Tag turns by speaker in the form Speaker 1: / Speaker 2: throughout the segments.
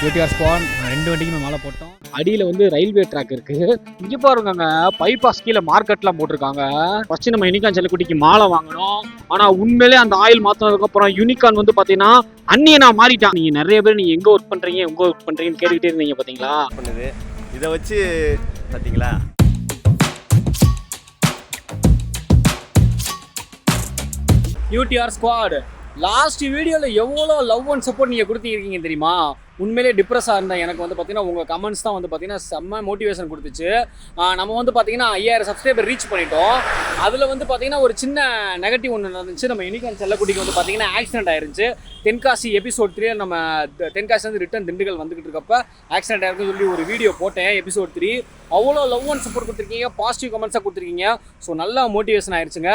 Speaker 1: UTR squad ரெண்டு வண்டிக்குமே மாலை போட்டோம். அடியில் வந்து ரயில்வே ட்ராக் இருக்கு. இங்கே பாருங்க பைபாஸ் கீழே மார்க்கெட்லாம் போட்டிருக்காங்க. ஃபர்ஸ்ட் நம்ம யூனிகான் செல்லக்குட்டிக்கு மாலை வாங்கணும். ஆனால் உண்மையிலே அந்த ஆயில் மாற்றினதுக்கப்புறம் யூனிகான் வந்து பார்த்தீங்கன்னா அன்னியனா மாறிட்டான். நீங்கள் நிறைய பேர் நீங்கள் எங்கே ஒர்க் பண்ணுறீங்க எங்கே ஒர்க் பண்ணுறீங்கன்னு கேட்டுக்கிட்டே இருந்தீங்க பார்த்தீங்களா.
Speaker 2: பண்ணுது இதை வச்சு பார்த்தீங்களா.
Speaker 1: யூடிஆர் ஸ்குவாட் லாஸ்ட் வீடியோவில் எவ்வளோ லவ் அண்ட் சப்போர்ட் நீங்கள் கொடுத்துருக்கீங்க தெரியுமா. உண்மையிலே டிப்ரெஸ்ஸாக இருந்தேன். எனக்கு வந்து பார்த்தீங்கன்னா உங்கள் கமெண்ட்ஸ் தான் வந்து பார்த்தீங்கன்னா செம்ம மோட்டிவேஷன் கொடுத்துச்சு. நம்ம வந்து பார்த்தீங்கன்னா 5000 சப்ஸ்கிரைபர் ரீச் பண்ணிட்டோம். அதில் வந்து பார்த்தீங்கன்னா ஒரு சின்ன நெகட்டிவ் ஒன்று நடந்துச்சு. நம்ம யூனிகான் செல்லக்குட்டிக்கு வந்து பார்த்தீங்கன்னா ஆக்சிடென்ட் ஆயிருந்துச்சு. தென்காசி எபிசோட் 3 நம்ம தென்காசி வந்து ரிட்டன் திண்டுக்கல் வந்துக்கிட்டு இருக்கப்ப ஆக்சிடென்ட் ஆயிருக்குன்னு சொல்லி ஒரு வீடியோ போட்டேன். எபிசோட் 3 அவ்வளோ லவ் அண்ட் சப்போர்ட் கொடுத்துருக்கீங்க, பாசிட்டிவ் கமெண்ட்ஸாக கொடுத்துருக்கீங்க. ஸோ நல்லா மோட்டிவேஷன் ஆயிடுச்சுங்க.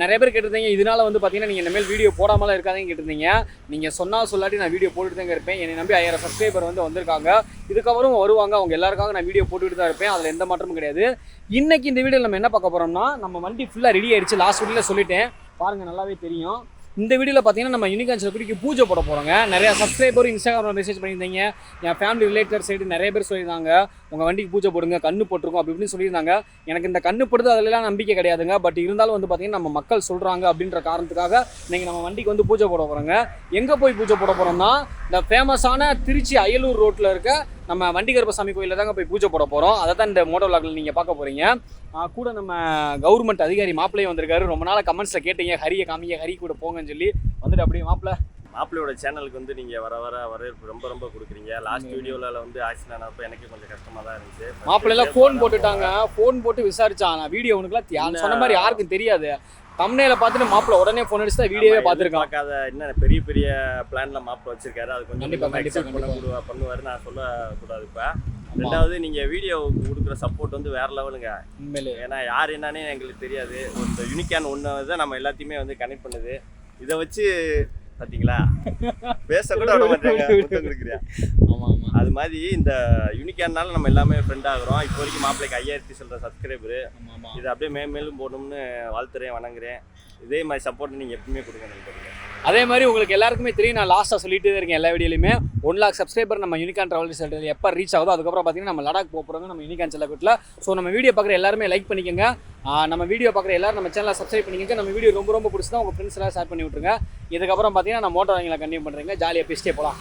Speaker 1: நிறைய பேர் கேட்டிருந்தீங்க இதனால் வந்து பார்த்தீங்கன்னா நீங்கள் இனிமேல் வீடியோ போடாமலாம் இருக்காதீங்க கேட்டிருந்தீங்க. நீங்கள் சொன்னால் சொல்லாட்டி நான் வீடியோ போட்டுட்டு தாங்க இருப்பேன். என்னை நம்பி 5000 சப்ஸ்கிரைபர் வந்து வந்திருக்காங்க. இதுக்கப்புறம் வருவாங்க. அவங்க எல்லாருக்காக நான் வீடியோ போட்டுக்கிட்டு தான் இருப்பேன். அதில் எந்த மாற்றமும் கிடையாது. இன்றைக்கி இந்த வீடியோவில் நம்ம என்ன பார்க்க போகிறோம்னா, நம்ம வண்டி ஃபுல்லாக ரெடி ஆயிடுச்சு. லாஸ்ட் வீடியோவில் சொல்லிட்டேன், பாருங்கள் நல்லாவே தெரியும். இந்த வீடியோவில் பார்த்தீங்கன்னா நம்ம யூனிகான் செல்லக்குட்டிக்கு பூஜை போட போகிறோங்க. நிறையா சப்ஸ்கிரைபரும் இன்ஸ்டாகிராமில் மெசேஜ் பண்ணியிருந்தீங்க. என் ஃபேமிலி ரிலேட்டட் சைடு நிறைய பேர் சொல்லியிருந்தாங்க உங்கள் வண்டிக்கு பூஜை போடுங்க, கண்ணு போட்டிருக்கோம் அப்படி இப்படின்னு சொல்லியிருந்தாங்க. எனக்கு இந்த கண்ணு போடுறது அதிலலாம் நம்பிக்கை கிடையாதுங்க. பட் இருந்தாலும் வந்து பார்த்தீங்கன்னா நம்ம மக்கள் சொல்கிறாங்க அப்படின்ற காரணத்துக்காக நீங்கள் நம்ம வண்டிக்கு வந்து பூஜை போட போகிறோங்க. எங்கே போய் பூஜை போட போகிறோம்னா, இந்த ஃபேமஸான திருச்சி அயலூர் ரோட்டில் இருக்க நம்ம வண்டிகருப்பசாமி கோயிலில் தாங்க போய் பூஜை போட போகிறோம். அதை தான் இந்த மோட்டோ விளாகில் நீங்கள் பார்க்க போகிறீங்க. கூட நம்ம கவர்மெண்ட் அதிகாரி மாப்பிள்ளையும் வந்திருக்காரு. ரொம்ப நாள் கமெண்ட்ஸில் கேட்டீங்க ஹரியை காமிங்க, ஹரி கூட போங்கன்னு சொல்லி வந்துட்டு அப்படியே
Speaker 2: மாப்பிள்ளையோட சேனலுக்கு வந்து நீங்கள் வரவேற்பு ரொம்ப ரொம்ப கொடுக்குறீங்க. லாஸ்ட் வீடியோவில் வந்து ஆக்சிடென்ட் ஆனப்போ எனக்கு கொஞ்சம் கஷ்டமாக தான் இருந்துச்சு.
Speaker 1: மாப்பிள்ளைலாம் ஃபோன் போட்டுட்டாங்க. ஃபோன் போட்டு விசாரிச்சான். நான் வீடியோ உனக்குலாம் சொன்ன மாதிரி யாருக்கும் தெரியாது. தம்ப்நெயில பார்த்துட்டு மாப்பிள்ளை உடனே ஃபோன் அடிச்சு தான் வீடியோவே பார்த்துருக்கான்.
Speaker 2: பார்க்காத என்ன பெரிய பெரிய பிளான்ல மாப்பிள்ளை வச்சிருக்காரு. அது கொஞ்சம் பண்ணுவார். நான் சொல்லக்கூடாது. இப்போ ரெண்டாவது நீங்கள் வீடியோ கொடுக்குற சப்போர்ட் வந்து வேற லெவலுங்க உண்மையிலே. ஏன்னா யார் என்னன்னே எங்களுக்கு தெரியாது. இந்த யூனிகான் ஒன்று தான் நம்ம எல்லாத்தையுமே வந்து கனெக்ட் பண்ணுது. இதை வச்சு பார்த்தீங்களா பேச கூட விட மாட்டேங்க. அது மாதிரி இந்த யூனிகான்னால நம்ம எல்லாமே ஃப்ரெண்ட் ஆகிறோம். இப்போ வரைக்கும் மாப்பிள்ளைக்கு 5000 சொல்கிற சப்ஸ்கிரைபரு. இது அப்படியே மேலும் போடணும்னு வாழ்த்துறேன், வணங்குறேன். இதே மாதிரி சப்போர்ட் நீங்கள் எப்பவுமே கொடுங்க நினைக்கிறீங்க.
Speaker 1: அதே மாதிரி உங்களுக்கு எல்லாருக்குமே தெரியும், நான் லாஸ்ட்டாக சொல்லிட்டு இருக்கேன் எல்லா வீடியோலையுமே 1 lakh சப்ஸ்கிரைபர் நம்ம யூனிகான் ட்ராவல் ரிசல்ட் எப்போ ரீச் ஆகுதோ அதுக்கப்புறம் பார்த்தீங்கன்னா நம்ம லடாக் போகிறோங்க நம்ம யூனிகான் செல்லக்குட்டில். ஸோ நம்ம வீடியோ பார்க்குற எல்லாருமே லைக் பண்ணிக்கோங்க. நம்ம வீடியோ பார்க்குற எல்லாரும் நம்ம சேனலை சப்ஸ்கிரைப் பண்ணிக்கோங்க. நம்ம வீடியோ ரொம்ப ரொம்ப பிடிச்சா உங்கள் ஃப்ரெண்ட்ஸ் எல்லாம் ஷேர் பண்ணி விட்ருங்க. இதுக்கப்புறம் பார்த்தீங்கன்னா நான் மோட்டோ வாங்கில கண்டினியூ பண்ணுறேங்க. ஜாலியாக பேசிட்டே போகலாம்.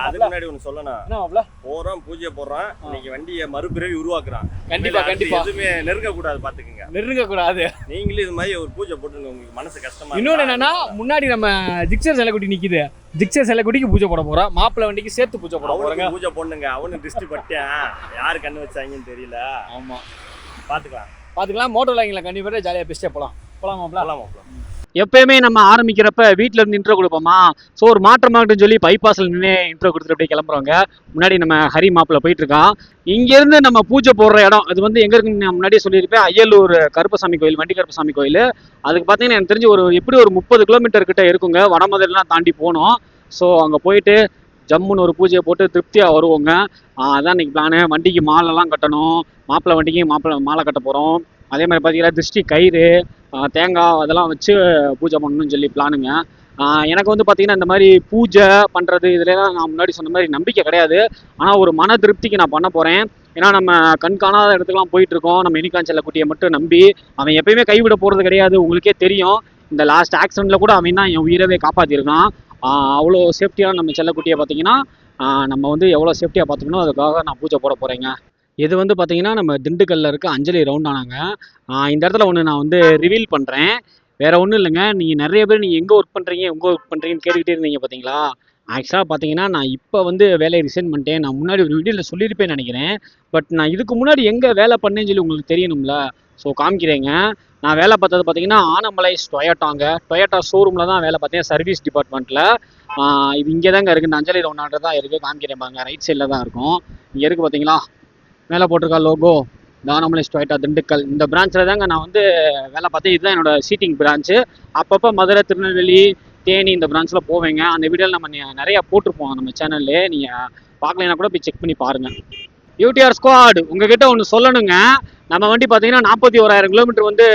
Speaker 2: அதுக்கு முன்னாடி ஒன்று சொல்லணும். என்ன போகிறோம் பூஜை போடுறோம். இன்னைக்கு வண்டியை மறுபிறவி உருவாக்குறான்.
Speaker 1: கண்டிப்பாக
Speaker 2: எதுவுமே நெருங்கக்கூடாது. பார்த்துக்குங்க,
Speaker 1: நெருங்கக்கூடாது.
Speaker 2: நீங்களும் இது மாதிரி ஒரு பூஜை போட்டுருங்க. உங்களுக்கு மனசு கஷ்டமா.
Speaker 1: இன்னொன்று என்னன்னா, முன்னாடி நம்ம ஜிக்சர் செல்லக்குட்டி நிற்கிது. ஜிக்சர் செல்லக்குட்டிக்கு பூஜை போட போகிறோம். மாப்பிள்ளை வண்டிக்கு சேர்த்து பூஜை போட போகிறாங்க.
Speaker 2: பூஜை போடணுங்க. அவனு திருஷ்டி பட்டேன். யார் கண்ணு வச்சாங்கன்னு தெரியல.
Speaker 1: ஆமாம்,
Speaker 2: பார்த்துக்கலாம்.
Speaker 1: மோட்டோ லைனில் கண்டிப்பாக ஜாலியாக பேசிட்டே போகலாம். எப்பயுமே நம்ம ஆரம்பிக்கிறப்ப வீட்டில் இருந்து இன்ட்ரோ கொடுப்போமா. ஸோ ஒரு மாற்றமாகட்டும்னு சொல்லி பைபாஸில் நின்று இன்ட்ரோ கொடுத்துட்டு அப்படியே கிளம்புறவங்க. முன்னாடி நம்ம ஹரி மாப்பிள்ளை போயிட்டு இருக்கான். இங்கேருந்து நம்ம பூஜை போடுற இடம் அது வந்து எங்கே இருக்குன்னு நான் முன்னாடியே சொல்லியிருப்பேன். அயலூர் கருப்பசாமி கோயில், வண்டி கருப்பசாமி கோயில். அதுக்கு பார்த்தீங்கன்னா எனக்கு தெரிஞ்சு எப்படி ஒரு 30 கிலோமீட்டர் கிட்ட இருக்குங்க. வடமதுரெலாம் தாண்டி போனோம். ஸோ அங்கே போயிட்டு ஜம்முன்னு ஒரு பூஜையை போட்டு திருப்தியாக வருவோங்க. அதான் இன்னைக்கு பிளானு. வண்டிக்கு மாலைலாம் கட்டணும். மாப்பிள்ளை வண்டிக்கு மாலை கட்ட போகிறோம். அதே மாதிரி பார்த்தீங்கன்னா திருஷ்டி கயிறு, தேங்காய் அதெல்லாம் வச்சு பூஜை பண்ணணும்னு சொல்லி பிளானுங்க. எனக்கு வந்து பார்த்தீங்கன்னா இந்த மாதிரி பூஜை பண்ணுறது இதுலாம் நான் முன்னாடி சொன்ன மாதிரி நம்பிக்கை கிடையாது. ஆனால் ஒரு மன திருப்திக்கு நான் பண்ண போகிறேன். ஏன்னா நம்ம கண் காணாத இடத்துக்குலாம் போயிட்டுருக்கோம். நம்ம யூனிகான் செல்லக்குட்டியை மட்டும் நம்பி. அவன் எப்பயுமே கைவிட போகிறது கிடையாது. உங்களுக்கே தெரியும், இந்த லாஸ்ட் ஆக்சிடெண்ட்டில் கூட அவன் தான் என் உயிரவே காப்பாற்றிருக்கான். அவ்வளோ சேஃப்டியாக நம்ம செல்லக்குட்டியை பார்த்தீங்கன்னா நம்ம வந்து எவ்வளோ சேஃப்டியாக பார்த்துக்கணும். அதுக்காக நான் பூஜை போட போகிறேங்க. இது வந்து பார்த்தீங்கன்னா நம்ம திண்டுக்கல்லில் இருக்க அஞ்சலி ரவுண்டானாங்க. இந்த இடத்துல ஒன்று நான் வந்து ரிவீல் பண்ணுறேன். வேறு ஒன்றும் இல்லைங்க. நீங்கள் நிறைய பேர் நீங்கள் எங்கே ஒர்க் பண்ணுறீங்கன்னு கேட்டுக்கிட்டே இருந்தீங்க பார்த்தீங்களா. ஆக்சுவலாக பார்த்தீங்கன்னா நான் இப்போ வந்து வேலையை ரிசைன் பண்ணிட்டேன். நான் முன்னாடி ஒரு வீடியோவில் சொல்லியிருப்பேன்னு நினைக்கிறேன். பட் நான் இதுக்கு முன்னாடி எங்கே வேலை பண்ணேன்னு சொல்லி உங்களுக்கு தெரியணும்ல. ஸோ காமிக்கிறேங்க. நான் வேலை பார்த்தது பார்த்தீங்கன்னா ஆனமலை டொயோட்டா ஷோரூமில் தான் வேலை பார்த்தேன், சர்வீஸ் டிபார்ட்மெண்ட்டில். இது இங்கே தாங்க இருக்குது. இந்த அஞ்சலி ரவுண்டான தான் இருக்குது. காமிக்கிறேன் பாருங்க, ரைட் சைடில் தான் இருக்கும். இங்கே இருக்குது பார்த்தீங்களா, மேலே போட்டிருக்கா லோகோ, ஆனமலை டொயோட்டா திண்டுக்கல். இந்த பிரான்ச்சில் தாங்க நான் வந்து வேலை பார்த்தேன். இதுதான் என்னோட சீட்டிங் பிரான்ச்சு. அப்பப்போ மதுரை, திருநெல்வேலி, தேனி இந்த பிரான்ச்சில் போவேங்க. அந்த வீடியோவில் நம்ம நிறையா போட்டிருப்போம் நம்ம சேனல்லே. நீங்கள் பார்க்கலைன்னா கூட போய் செக் பண்ணி பாருங்கள். யூடிஆர் ஸ்குவாட் உங்ககிட்ட ஒன்று சொல்லணுங்க. நம்ம வண்டி பார்த்தீங்கன்னா 41,000 கிலோமீட்டர் வந்து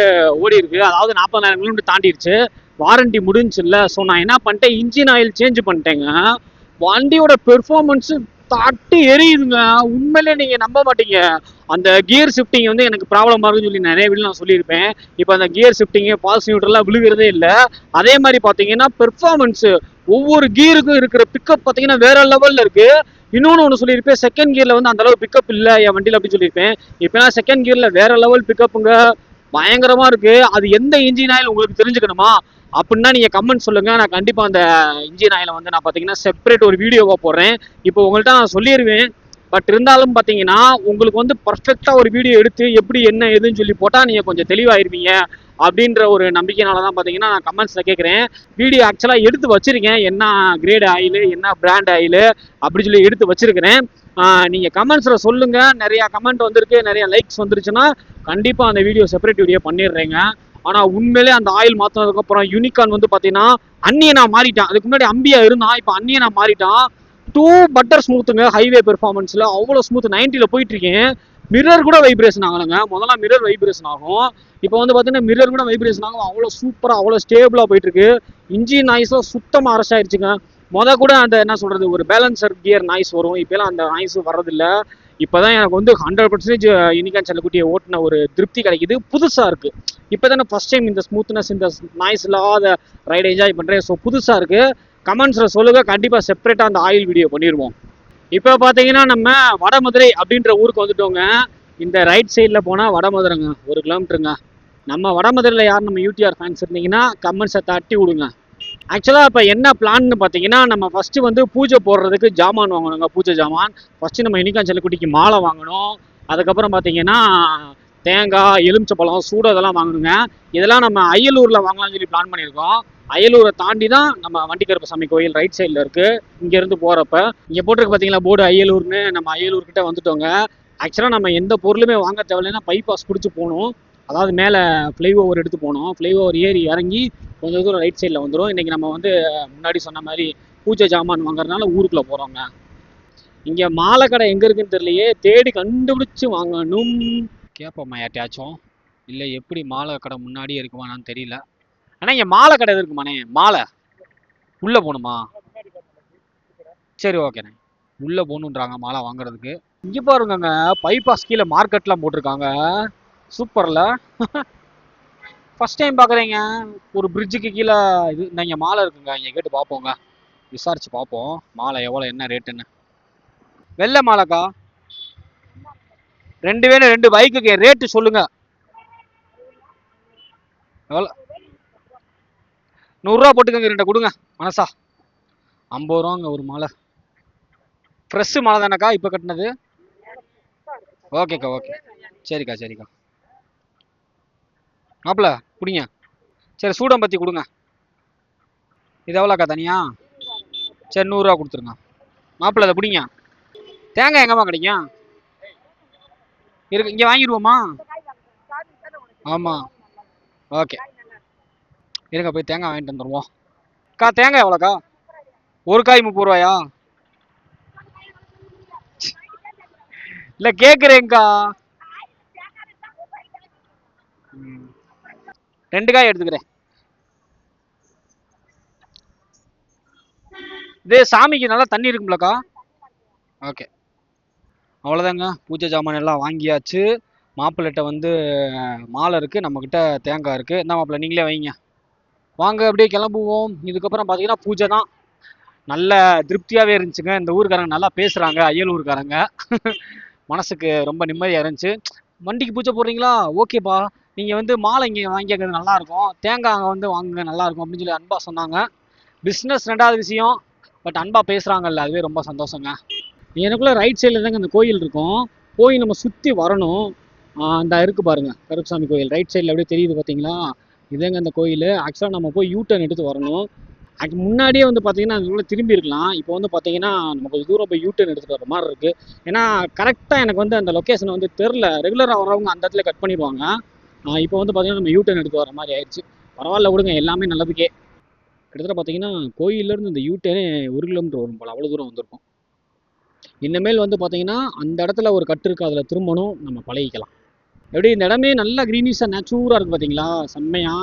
Speaker 1: ஓடி இருக்கு. அதாவது 40,000 கிலோமீட்டர் தாண்டிடுச்சு. வாரண்டி முடிஞ்சுல்ல. ஸோ நான் என்ன பண்ணிட்டேன், இன்ஜின் ஆயில் சேஞ்ச் பண்ணிட்டேங்க. வண்டியோட பெர்ஃபார்மன்ஸு தட்டி எரியுதுங்க. உண்மையிலே நீங்க நம்ப மாட்டீங்க. அந்த கியர் ஷிஃப்டிங் வந்து எனக்கு ப்ராப்ளமா இருக்குன்னு சொல்லி நிறைய வீடியோ நான் சொல்லியிருப்பேன். இப்போ அந்த கியர் ஷிஃப்டிங்கு பாஸ் நியூட்ரல்லாம் விழுகிறதே இல்லை. அதே மாதிரி பார்த்தீங்கன்னா பெர்ஃபார்மன்ஸ் ஒவ்வொரு கியருக்கும் இருக்கிற பிக்கப் பார்த்தீங்கன்னா வேற லெவல்ல இருக்கு. இன்னொன்று ஒன்று சொல்லியிருப்பேன், செகண்ட் கியர்ல வந்து அந்த அளவு பிக்கப் இல்லை என் வண்டியில் அப்படின்னு சொல்லியிருப்பேன். இப்போ செகண்ட் கியர்ல வேற லெவல் பிக்கப்புங்க, பயங்கரமா இருக்கு. அது எந்த இன்ஜின் ஆயில் உங்களுக்கு தெரிஞ்சுக்கணுமா அப்படின்னா நீங்க கமெண்ட் சொல்லுங்க. நான் கண்டிப்பா அந்த இன்ஜின் ஆயில வந்து நான் பாத்தீங்கன்னா செப்பரேட் ஒரு வீடியோவா போடுறேன். இப்போ உங்கள்கிட்ட நான் சொல்லிடுவேன். பட் இருந்தாலும் பாத்தீங்கன்னா உங்களுக்கு வந்து பர்ஃபெக்டா ஒரு வீடியோ எடுத்து எப்படி என்ன எதுன்னு சொல்லி போட்டா நீங்க கொஞ்சம் தெளிவாயிருவீங்க அப்படின்ற ஒரு நம்பிக்கையினால தான் பார்த்தீங்கன்னா நான் கமெண்ட்ஸில் கேட்குறேன். வீடியோ ஆக்சுவலாக எடுத்து வச்சிருக்கேன், என்ன கிரேட் ஆயில் என்ன பிராண்ட் ஆயில் அப்படி சொல்லி எடுத்து வச்சிருக்கிறேன். நீங்கள் கமெண்ட்ஸில் சொல்லுங்கள். நிறையா கமெண்ட் வந்திருக்கு, நிறைய லைக்ஸ் வந்துருச்சுன்னா கண்டிப்பாக அந்த வீடியோ செப்பரேட் வீடியோ பண்ணிடுறேங்க. ஆனால் உண்மையிலே அந்த ஆயில் மாற்றினதுக்கப்புறம் யூனிகான் வந்து பார்த்தீங்கன்னா அன்னியனா மாறிட்டான். அதுக்கு முன்னாடி அம்பியா இருந்தான், இப்போ அன்னியனா மாறிட்டான். பட்டர் ஸ்மூத்துங்க, ஹைவே பெர்ஃபார்மன்ஸில் அவ்வளோ ஸ்மூத். 90ல் போயிட்டு இருக்கேன். மிரர் கூட வைப்ரேஷன் ஆகலைங்க. முதல்ல மிரர் வைப்ரேஷன் ஆகும், இப்போ வந்து பார்த்தீங்கன்னா மிரர் கூட வைப்ரேஷன் ஆகும். அவ்வளோ சூப்பராக அவ்வளோ ஸ்டேபிளாக போயிட்டு இருக்கு. இன்ஜின் நாய்ஸும் சுத்தமாக அரசு ஆயிடுச்சுங்க. கூட அந்த என்ன சொல்றது ஒரு பேலன்சர் கியர் நாய்ஸ் வரும், இப்போலாம் அந்த நாய்ஸ் வர்றதில்ல. இப்போதான் எனக்கு வந்து 100% யூனிகான் செல்லக்குட்டியை ஓட்டின ஒரு திருப்தி கிடைக்குது. புதுசாக இருக்கு. இப்போ தானே ஃபர்ஸ்ட் டைம் இந்த ஸ்மூத்னஸ் இந்த நாய்ஸ் இல்லாத ரைடை என்ஜாய் பண்ணுறேன். ஸோ புதுசாக இருக்கு. கமெண்ட்ஸில் சொல்லுங்க, கண்டிப்பாக செப்பரேட்டாக அந்த ஆயில் வீடியோ பண்ணிடுவோம். இப்போ பார்த்தீங்கன்னா நம்ம வடமதுரை அப்படின்ற ஊருக்கு வந்துட்டோங்க. இந்த ரைட் சைடில் போனால் வடமதுரைங்க, 1 கிலோமீட்டருங்க. நம்ம வடமதுரையில் யார் நம்ம யூடிஆர் ஃபேன்ஸ் இருந்தீங்கன்னா கமெண்ட்ஸை தட்டி விடுங்க. ஆக்சுவலாக இப்போ என்ன பிளான்னு பார்த்தீங்கன்னா, நம்ம ஃபஸ்ட்டு வந்து பூஜை போடுறதுக்கு ஜாமான் வாங்கணுங்க. பூஜை ஜாமான் ஃபஸ்ட்டு நம்ம யூனிகான் செல்லக்குட்டிக்கு மாலை வாங்கணும். அதுக்கப்புறம் பார்த்தீங்கன்னா தேங்காய், எலுமிச்சப்பழம், சூடம் இதெல்லாம் வாங்கணுங்க. இதெல்லாம் நம்ம அய்யலூரில் வாங்கலாம்னு சொல்லி பிளான் பண்ணியிருக்கோம். அய்யலூரை தாண்டி தான் நம்ம வண்டிக்கருப்பசாமி கோயில் ரைட் சைடில் இருக்குது. இங்கேருந்து போகிறப்ப இங்கே போட்டிருக்கு பார்த்தீங்களா போர்டு அய்யலூர்னு. நம்ம அய்யலூர்கிட்ட வந்துட்டோங்க. ஆக்சுவலாக நம்ம எந்த பொருளுமே வாங்க தேவையில்லைன்னா பைபாஸ் பிடிச்சி போகணும். அதாவது மேலே ஃப்ளைஓவர் எடுத்து போகணும். ஃப்ளைஓவர் ஏறி இறங்கி கொஞ்சம் தூரம் ரைட் சைடில் வந்துடும். இன்றைக்கி நம்ம வந்து முன்னாடி சொன்ன மாதிரி பூஜை ஜாமான் வாங்குறதுனால ஊருக்குள்ளே போகிறோங்க. இங்கே மாலை கடை எங்கே இருக்குன்னு தெரியலையே, தேடி கண்டுபிடிச்சி வாங்கணும். கேட்போம்மா யார்ட்டையாச்சும், இல்லை எப்படி மாலை கடை முன்னாடியே இருக்குமானான்னு தெரியல. ஆனால் இங்கே மாலை கடை இருக்குமாண்ணே? மாலை உள்ளே போகணுமா? சரி ஓகேண்ணே, உள்ளே போகணுன்றாங்க மாலை வாங்குறதுக்கு. இங்கே பாருங்க, பைபாஸ் கீழே மார்க்கெட்லாம் போட்டிருக்காங்க. சூப்பர்ல. ஃபர்ஸ்ட் டைம் பார்க்குறீங்க. ஒரு பிரிட்ஜுக்கு கீழே இது இங்கே மாலை இருக்குங்க. இங்கே கேட்டு பார்ப்போங்க, விசாரிச்சு பார்ப்போம் மாலை எவ்வளோ என்ன ரேட்டுன்னு. வெள்ளை மாலைக்கா 2 வேணும், 2 பைக்குக்கு ரேட்டு சொல்லுங்க. எவ்வளோ? 100 ரூபா போட்டுக்கோங்க, 2 கொடுங்க மனசா. 50 ரூபாங்க ஒரு மாலை. ஃப்ரெஷ்ஷு மாலை தானேக்கா இப்போ கட்டினது? ஓகேக்கா ஓகே, சரிக்கா சரிக்கா. மாப்பிள்ள குடிங்க. சரி சூடம் பற்றி கொடுங்க. இது எவ்வளோக்கா தனியா? சரி 100 ரூபா கொடுத்துருங்க. மாப்பிள்ள அதை பிடிங்க. தேங்காய் எங்கம்மா கிடைக்கும்? இருக்கு, இங்கே வாங்கிடுவோமா? ஆமாம் ஓகே, இருங்க போய் தேங்காய் வாங்கிட்டு வந்துடுவோம். அக்கா தேங்காய் எவ்வளோக்கா? ஒரு காய் 30 ரூபாயா? இல்லை கேட்குறேங்க்கா. 2 காய் எடுத்துக்கிறேன். இதே சாமிக்கு நல்லா தண்ணி இருக்கும்லக்கா? ஓகே, அவ்வளோதாங்க. பூஜை ஜாமான் எல்லாம் வாங்கியாச்சு. மாப்பிள்ளைகிட்ட வந்து மாலை இருக்குது, நம்மக்கிட்ட தேங்காய் இருக்குது. என்ன மாப்பிள்ளை நீங்களே வைங்க, வாங்க அப்படியே கிளம்புவோம். இதுக்கப்புறம் பார்த்தீங்கன்னா பூஜை தான். நல்ல திருப்தியாகவே இருந்துச்சுங்க. இந்த ஊருக்காரங்க நல்லா பேசுகிறாங்க, அய்யலூர்காரங்க. மனசுக்கு ரொம்ப நிம்மதியாக இருந்துச்சு. வண்டிக்கு பூஜை போடுறீங்களா? ஓகேப்பா, நீங்கள் வந்து மாலை இங்கே வாங்கிக்கிறது நல்லாயிருக்கும், தேங்காய் அங்கே வந்து வாங்குங்க நல்லாயிருக்கும் அப்படின்னு சொல்லி அன்பாக சொன்னாங்க. பிஸ்னஸ் 2வது விஷயம், பட் அன்பாக பேசுகிறாங்கல்ல, அதுவே ரொம்ப சந்தோஷங்க. எனக்குள்ளே ரைட் சைடில் தாங்க அந்த கோயில் இருக்கும். போய் நம்ம சுற்றி வரணும். அந்த இருக்குது பாருங்க கருப்பசாமி கோயில் ரைட் சைடில் அப்படியே தெரியுது பார்த்தீங்களா? இதுங்க அந்த கோயில். ஆக்சுவலாக நம்ம போய் யூட்டர்ன் எடுத்து வரணும். முன்னாடியே வந்து பார்த்தீங்கன்னா அதுக்குள்ளே திரும்பி இருக்கலாம். இப்போ வந்து பார்த்தீங்கன்னா நம்ம கொஞ்சம் தூரம் போய் யூட்டர்ன் எடுத்துகிட்டு வர மாதிரி இருக்குது. ஏன்னா கரெக்டாக எனக்கு வந்து அந்த லொக்கேஷன் வந்து தெரில. ரெகுலராக வரவங்க அந்த இடத்துல கட் பண்ணிடுவாங்க. இப்போ வந்து பார்த்தீங்கன்னா நம்ம யூட்டர்ன் எடுத்து வர மாதிரி ஆயிடுச்சு. பரவாயில்ல விடுங்க, எல்லாமே நல்லதுக்கே. கிட்டத்தட்ட பார்த்தீங்கன்னா கோயிலேருந்து இந்த யூட்டர்னே 1 கிலோமீட்டர் வரும் போல், அவ்வளோ தூரம் வந்திருக்கும். இனிமேல் வந்து பார்த்தீங்கன்னா அந்த இடத்துல ஒரு கட்டு இருக்குது, அதில் திரும்பணும், நம்ம பழகிக்கலாம். எப்படி இந்த இடமே நல்லா க்ரீனிஷாக நேச்சூராக இருக்குது பார்த்தீங்களா? செம்மையா.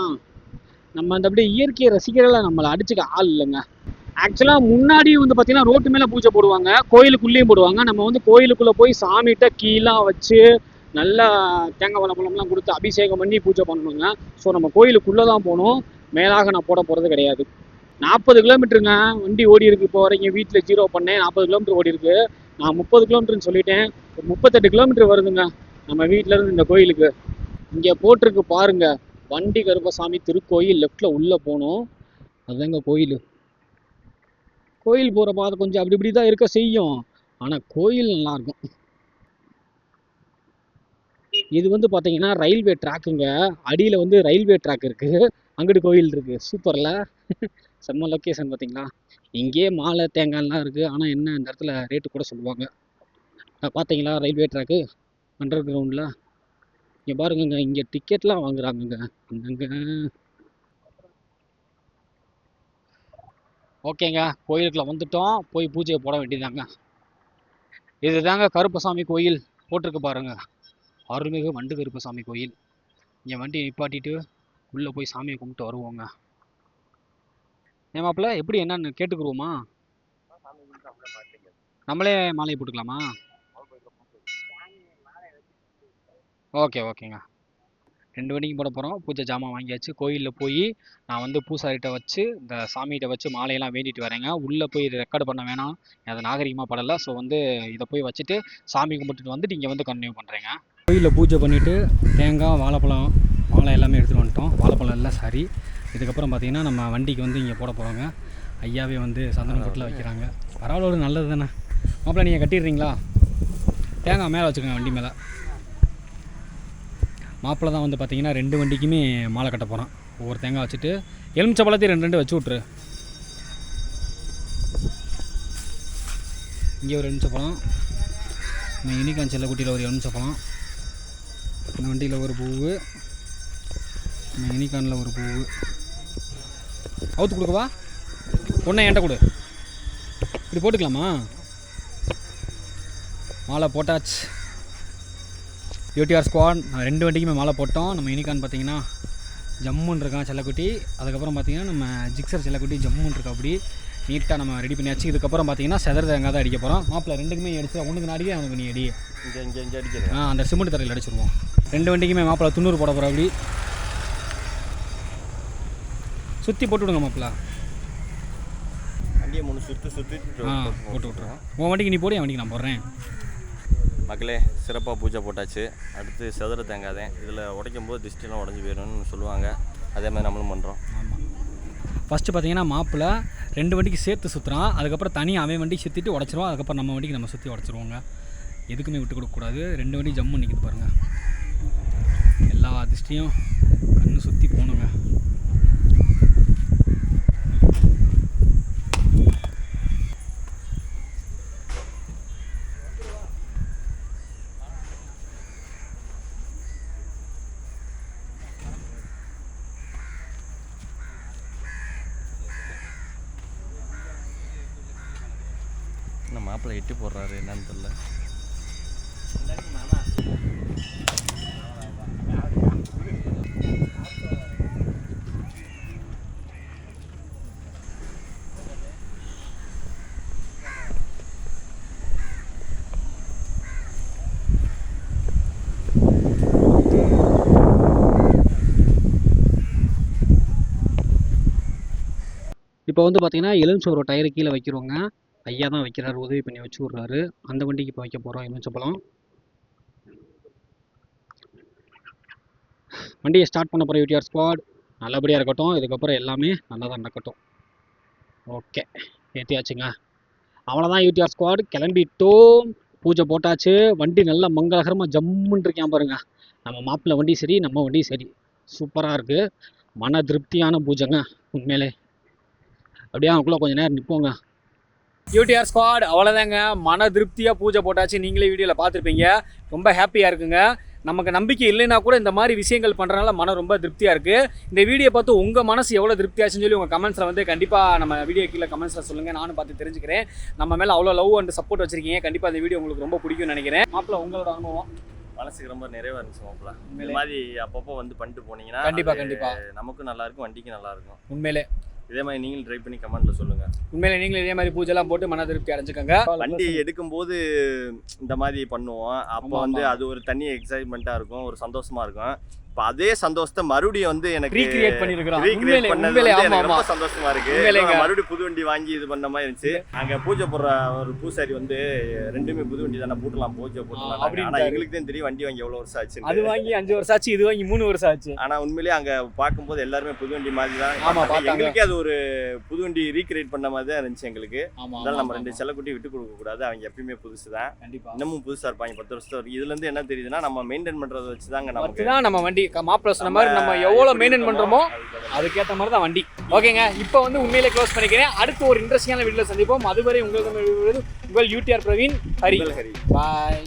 Speaker 1: நம்ம அந்த அப்படியே இயற்கையை ரசிக்கிறதுல நம்மளை அடிச்சுக்க ஆள் இல்லைங்க. ஆக்சுவலாக முன்னாடி வந்து பார்த்தீங்கன்னா ரோட்டு மேலே பூஜை போடுவாங்க, கோயிலுக்குள்ளேயும் போடுவாங்க. நம்ம வந்து கோயிலுக்குள்ளே போய் சாமிகிட்ட கீழே வச்சு நல்லா தேங்காய் பழம்லாம் கொடுத்து அபிஷேகம் பண்ணி பூஜை பண்ணணுங்க. ஸோ நம்ம கோயிலுக்குள்ளே தான் போகணும், மேலாக நான் போட போகிறது கிடையாது. 40 கிலோமீட்டருங்க வண்டி ஓடி இருக்கு. இப்போ வரைக்கும் வீட்டில் 0 பண்ணேன், 40 கிலோமீட்டர் ஓடி இருக்கு. நான் 30 கிலோமீட்டர்னு சொல்லிட்டேன். 38 கிலோமீட்டர் வருதுங்க நம்ம வீட்டிலேருந்து இந்த கோயிலுக்கு. இங்கே போட்டிருக்கு பாருங்க, வண்டி கருப்பசாமி திருக்கோயில், லெஃப்டில் உள்ளே போகணும். அதுதாங்க கோயில். கோயில் போகிற பாதை கொஞ்சம் அப்படி இப்படி தான் இருக்க செய்யும், ஆனால் கோயில் நல்லாயிருக்கும். இது வந்து பார்த்தீங்கன்னா ரயில்வே ட்ராக்குங்க. அடியில் வந்து ரயில்வே ட்ராக் இருக்குது, அங்கிட்டு கோயில் இருக்குது. சூப்பரில் செம்ம லொக்கேஷன் பார்த்தீங்களா. இங்கேயே மாலை தேங்காய்லாம் இருக்குது. ஆனால் என்ன இந்த இடத்துல ரேட்டு கூட சொல்லுவாங்க. பார்த்தீங்களா ரயில்வே ட்ராக்கு அண்டர் கிரவுண்டில். இங்கே பாருங்கங்க, இங்கே டிக்கெட்லாம் வாங்குறாங்கங்க அங்கங்க. ஓகேங்க, கோயிலுக்குள்ள வந்துட்டோம், போய் பூஜையை போட வேண்டியதாங்க. இதுதாங்க கருப்பசாமி கோயில் போட்டிருக்கு பாருங்க, அருள்மிகு வண்டு கருப்பசாமி கோயில். இங்கே வண்டி நிப்பாட்டிட்டு உள்ளே போய் சாமியை கும்பிட்டு வருவோங்க. ஏமாப்பிள்ள எப்படி என்னன்னு கேட்டுக்குருவோமா? நம்மளே மாலையை போட்டுக்கலாமா? ஓகே ஓகேங்க. 2 மணிக்கு போட போகிறோம். பூஜை ஜாமான் வாங்கியாச்சு. கோயிலில் போய் நான் வந்து பூசாரிகிட்ட வச்சு இந்த சாமிகிட்ட வச்சு மாலையெல்லாம் வேண்டிட்டு வரேங்க. உள்ளே போய் ரெக்கார்டு பண்ண வேணாம், அது நாகரிகமாக படலை. ஸோ வந்து இதை போய் வச்சுட்டு சாமி கும்பிட்டுட்டு வந்துட்டு இங்கே வந்து கண்டினியூ பண்ணுறேங்க. கோயிலில் பூஜை பண்ணிவிட்டு தேங்காய் வாழைப்பழம் மாலை எல்லாமே எடுத்துகிட்டு வந்துட்டோம். வாழைப்பழம் இல்லை சாரி. இதுக்கப்புறம் பார்த்திங்கன்னா நம்ம வண்டிக்கு வந்து இங்கே போட போகிறோங்க. ஐயாவே வந்து சந்தனம் பொட்டில் வைக்கிறாங்க. பரவாயில்ல, நல்லது தானே. மாப்பிள்ளை நீங்கள் கட்டிடுறீங்களா? தேங்காய் மேலே வச்சுக்கோங்க வண்டி மேலே. மாப்பிள்ளை தான் வந்து பார்த்திங்கன்னா 2 வண்டிக்குமே மாலை கட்ட போகிறான். ஒவ்வொரு தேங்காய் வச்சுட்டு எலுமிச்சை பழத்தையும் 2 வச்சு விட்ரு. இங்கே ஒரு எலுமிச்சை பழம், இந்த யூனிகான் செல்லக்குட்டியில் ஒரு எலுமிச்சை பழம், இந்த வண்டியில் ஒரு பூவு, இந்த யூனிகானில் ஒரு பூவு. அவுத்து கொடுக்கவா? ஒன்றே என்கிட்ட கொடு. இப்படி போட்டுக்கலாமா? மாலை போட்டாச்சு. யூடிஆர் ஸ்குவாட் 2 வண்டிக்குமே மாலை போட்டோம். நம்ம யூனிகான் பார்த்தீங்கன்னா ஜம்முன்னு இருக்கான் செல்லக்குட்டி. அதுக்கப்புறம் பார்த்தீங்கன்னா நம்ம ஜிக்ஸர் செல்லக்குட்டி ஜம்முன்னு இருக்கா. அப்படி நீட்டாக நம்ம ரெடி பண்ணியாச்சு. இதுக்கப்புறம் பார்த்தீங்கன்னா செதற தேங்காய் தான் அடிக்க போகிறோம். மாப்பிள்ளை 2க்குமே அடிச்சு, ஒன்றுக்கு நான் அடிக்க, அவனுக்கு நீ அடி.
Speaker 2: இங்கே அடிக்கிறேன்.
Speaker 1: அந்த சிமெண்ட் தரையில் அடிச்சிருவோம். 2 வண்டிக்குமே மாப்பிள்ளை 90 போட போகிறோம். அப்படி சுற்றி போட்டு விடுங்க மாப்பிள்ளை.
Speaker 2: வண்டியை 3 சுற்றி
Speaker 1: போட்டு விட்ருவோம். உன் வண்டிக்கு நீ போடு, என் வண்டிக்கு நான் போடுறேன்.
Speaker 2: மக்களே, சிறப்பாக பூஜை போட்டாச்சு. அடுத்து செதற தேங்காய் தான். இதில் உடைக்கும் போது திஷ்டிலாம் உடஞ்சி போயிடும்னு சொல்லுவாங்க. அதே மாதிரி நம்மளும் பண்ணுறோம்.
Speaker 1: ஆமாம். ஃபஸ்ட்டு பார்த்தீங்கன்னா மாப்பிள்ளை 2 வண்டிக்கு சேர்த்து சுற்றுறான். அதுக்கப்புறம் தனியாக அவன் வண்டிக்கு சுற்றிட்டு உடச்சிருவான். அதுக்கப்புறம் நம்ம வண்டிக்கு நம்ம சுற்றி உடச்சிருவோங்க. எதுக்குமே விட்டு கொடுக்கக்கூடாது. 2 வண்டி ஜம்மு நிற்கிது பாருங்கள். எல்லா திஷ்டியும் கண்ணு சுற்றி போகணுங்க.
Speaker 2: மாப்பிள்ளை எட்டி போடுறாரு, என்னன்னு தெரியல.
Speaker 1: இப்போ வந்து பார்த்தீங்கன்னா எலுமிச்சை ஒரு டயரு கீழே வைக்கிறோங்க. ஐயா தான் வைக்கிறாரு, உதவி பண்ணி வச்சு விட்றாரு. அந்த வண்டிக்கு இப்போ வைக்க போகிறோம் எலுமிச்சப்பழம். வண்டியை ஸ்டார்ட் பண்ண போகிற யூடிஆர் ஸ்குவாட் நல்லபடியாக இருக்கட்டும். இதுக்கப்புறம் எல்லாமே நல்லா தான் நடக்கட்டும். ஓகே, ஏற்றியாச்சுங்க. அவ்வளோதான் யூடிஆர் ஸ்குவாட், கிளம்பிட்டோம். பூஜை போட்டாச்சு. வண்டி நல்லா மங்களகரமாக ஜம்முன்னு இருக்கான் பாருங்க. நம்ம மாப்பிள்ளை வண்டி சரி, நம்ம வண்டி சரி, சூப்பராக இருக்குது. மன திருப்தியான பூஜைங்க உண்மையிலே. அப்படியே அவங்களுக்குள்ள கொஞ்சம் நேரம் நிற்போங்க. யூடிஆர் ஸ்குவாட் அவ்வளோதாங்க, மன திருப்தியாக பூஜை போட்டாச்சு. நீங்களே வீடியோவில் பார்த்துருப்பீங்க. ரொம்ப ஹாப்பியாக இருக்குங்க. நமக்கு நம்பிக்கை இல்லைன்னா கூட இந்த மாதிரி விஷயங்கள் பண்ணுறதுனால மனம் ரொம்ப திருப்தியாக இருக்குது. இந்த வீடியோ பார்த்து உங்கள் மனசு எவ்வளோ திருப்தியாச்சுன்னு சொல்லி உங்கள் கமெண்ட்ஸில் வந்து கண்டிப்பாக நம்ம வீடியோ கீழே கமெண்ட்ஸில் சொல்லுங்கள். நானும் பார்த்து தெரிஞ்சுக்கிறேன். நம்ம மேலே அவ்வளோ லவ் அண்ட் சப்போர்ட் வச்சுருக்கீங்க. கண்டிப்பாக இந்த வீடியோ உங்களுக்கு ரொம்ப பிடிக்கும்னு நினைக்கிறேன். மாப்பிள்ளை உங்களோட அனுபவம்?
Speaker 2: மனசுக்கு ரொம்ப நிறைவாக இருந்துச்சு மாப்பிள்ளை. இந்த மாதிரி அப்பப்போ வந்து பண்ணிட்டு போனீங்கன்னா
Speaker 1: கண்டிப்பாக நமக்கும்
Speaker 2: நல்லா இருக்கும், வண்டிக்கு நல்லா இருக்கும்.
Speaker 1: உண்மையிலே
Speaker 2: இதே மாதிரி நீங்களும் ட்ரை பண்ணி கமெண்ட்ல சொல்லுங்க.
Speaker 1: உண்மையிலே நீங்களும் இதே மாதிரி பூஜைலாம் போட்டு மன திருப்தி அடைஞ்சுக்கோங்க.
Speaker 2: வண்டி எடுக்கும்போது இந்த மாதிரி பண்ணுவோம். அப்போ வந்து அது ஒரு தனி எக்ஸைட்மெண்ட்டாக இருக்கும், ஒரு சந்தோஷமா இருக்கும். இப்போ அதே சந்தோஷத்தை மறுபடியும் வந்து எனக்கு
Speaker 1: ரீக்ரியேட் பண்ணிருக்கிறோம்.
Speaker 2: ரீக்ரியேட் பண்ணது வந்து எனக்கு ரொம்ப சந்தோஷமா இருக்கு. மறுபடியும் புது வண்டி வாங்கி இது பண்ண மாதிரி இருந்துச்சு. அங்க பூஜை போடுற ஒரு பூசாரி வந்து ரெண்டுமே புது வண்டி தானே போட்டுலாம், பூஜை போட்டுலாம். ஆனா எங்களுக்கு தான் தெரியும் வண்டி வாங்கி எவ்வளவு வருஷம் ஆச்சு.
Speaker 1: அது வாங்கி 5 வருஷம் ஆச்சு, இது வாங்கி 3 வருஷம் ஆச்சு.
Speaker 2: ஆனா உண்மையிலேயே அங்க பார்க்கும்போது எல்லாருமே புது வண்டி மாதிரி தான். எங்களுக்கே அது ஒரு புது வண்டி ரீக்ரியேட் பண்ண மாதிரி தான் இருந்துச்சு எங்களுக்கு. அதனால நம்ம 2 செல்லக்குட்டி விட்டு கொடுக்க கூடாது. அவங்க எப்பயுமே புதுசு தான், இன்னமும் புதுசா இருப்பாங்க 10 வருஷம் வரைக்கும். இதுல இருந்து என்ன தெரியுதுன்னா நம்ம மெயின்டைன் பண்றதை வச்சுதாங்க நமக்கு
Speaker 1: நம்ம வண்டி மாப்பிள்ள சொன்ன மாதிரி நம்ம எவ்வளவு மெயின்டைன் பண்றோமோ அதுக்கேற்ற மாதிரி தான் வண்டி. ஓகேங்க, இப்போ வந்து உண்மையிலே க்ளோஸ் பண்ணிக்கிறேன். அடுத்து ஒரு இன்ட்ரெஸ்டிங்கான வீடியோல சந்திப்போம். அதுவரை உங்களுக்கு உங்கள் யூடிஆர் பிரவீன், ஹரி. பாய்.